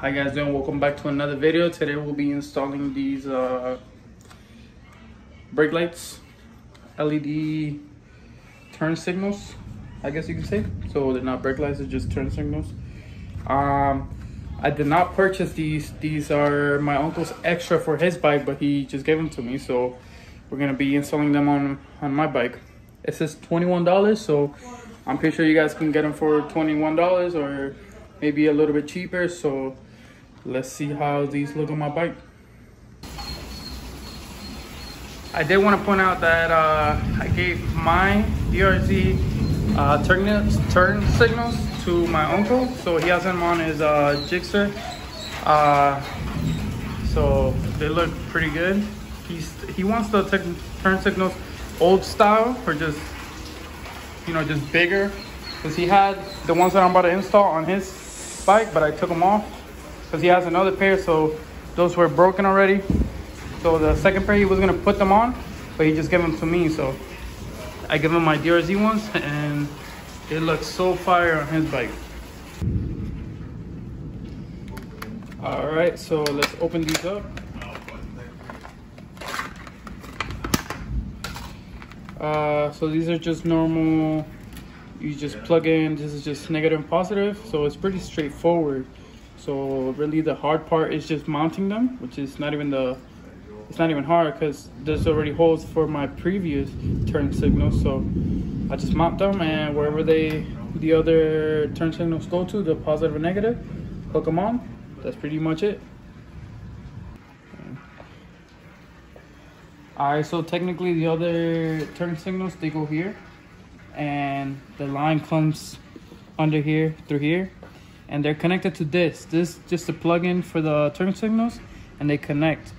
Hi guys, welcome back to another video. Today we'll be installing these brake lights, LED turn signals, I guess you can say. So they're not brake lights, they're just turn signals. I did not purchase these. These are my uncle's extra for his bike, but he just gave them to me. So we're gonna be installing them on my bike. It says $21, so I'm pretty sure you guys can get them for $21 or maybe a little bit cheaper. So let's see how these look on my bike. I did want to point out that I gave my DRZ turn signals to my uncle, so he has them on his Drz400. So they look pretty good. He wants the turn signals old style, or just, you know, just bigger, because he had the ones that I'm about to install on his bike, but I took them off because he has another pair, so those were broken already. So the second pair he was gonna put them on, but he just gave them to me. So I give him my DRZ ones, and it looks so fire on his bike. All right, so let's open these up. So these are just normal, you just plug in. This is just negative and positive, so it's pretty straightforward. So really the hard part is just mounting them, which is not even it's not even hard, because there's already holes for my previous turn signals. So I just mount them, and wherever the other turn signals go to, the positive and negative, hook them on. That's pretty much it. Alright, so technically the other turn signals, they go here, and the line comes under here through here, and they're connected to this just a plug-in for the turn signals, and they connect.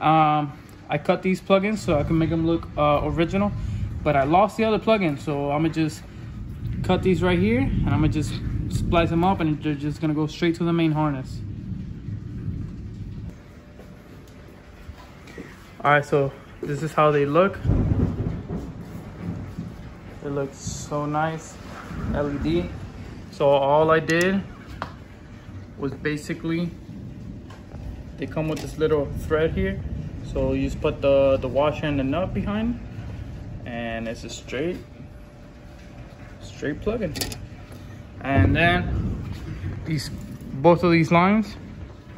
I cut these plugins so I can make them look original, but I lost the other plugin, so I'm gonna just cut these right here, and I'm gonna just splice them up, and they're just gonna go straight to the main harness. All right, so this is how they look. It looks so nice, LED. So all I did was basically, they come with this little thread here. So you just put the washer and the nut behind, and it's a straight plug-in. And then both of these lines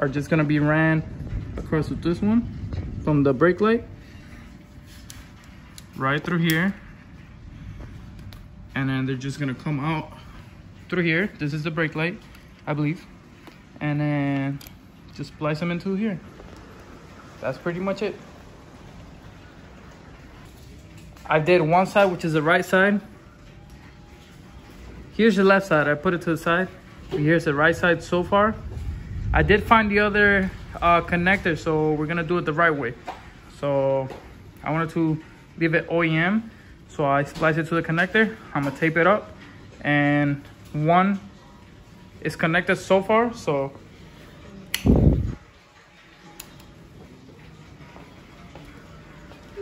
are just gonna be ran across with this one from the brake light right through here, and then they're just gonna come out through here. This is the brake light, I believe, and then just splice them into here. That's pretty much it. I did one side, which is the right side. Here's the left side. I put it to the side. Here's the right side so far. I did find the other connector, so we're gonna do it the right way. So I wanted to leave it OEM, so I splice it to the connector. I'm gonna tape it up, and one is connected so far. So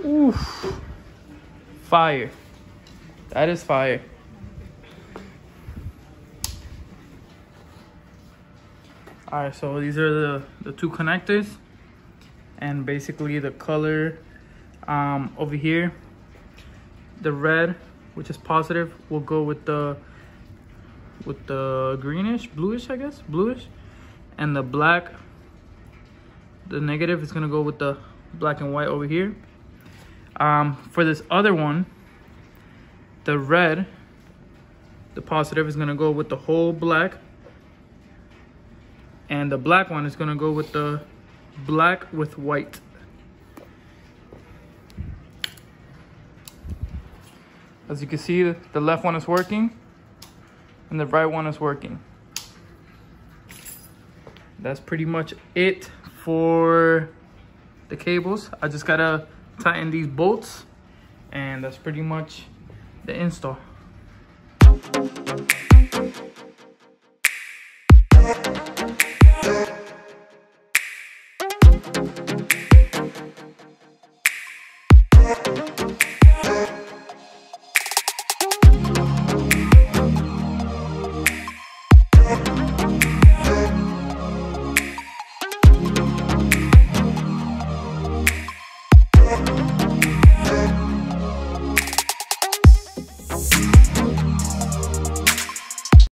oof, fire. That is fire. All right, so these are the two connectors, and basically the color over here, the red, which is positive, will go with the greenish, bluish, I guess, bluish, and the black, the negative, is gonna go with the black and white over here. For this other one, the red, the positive, is gonna go with the whole black, and the black one is gonna go with the black with white. As you can see, the left one is working and the right one is working. That's pretty much it for the cables. I just gotta tighten these bolts, and that's pretty much the install.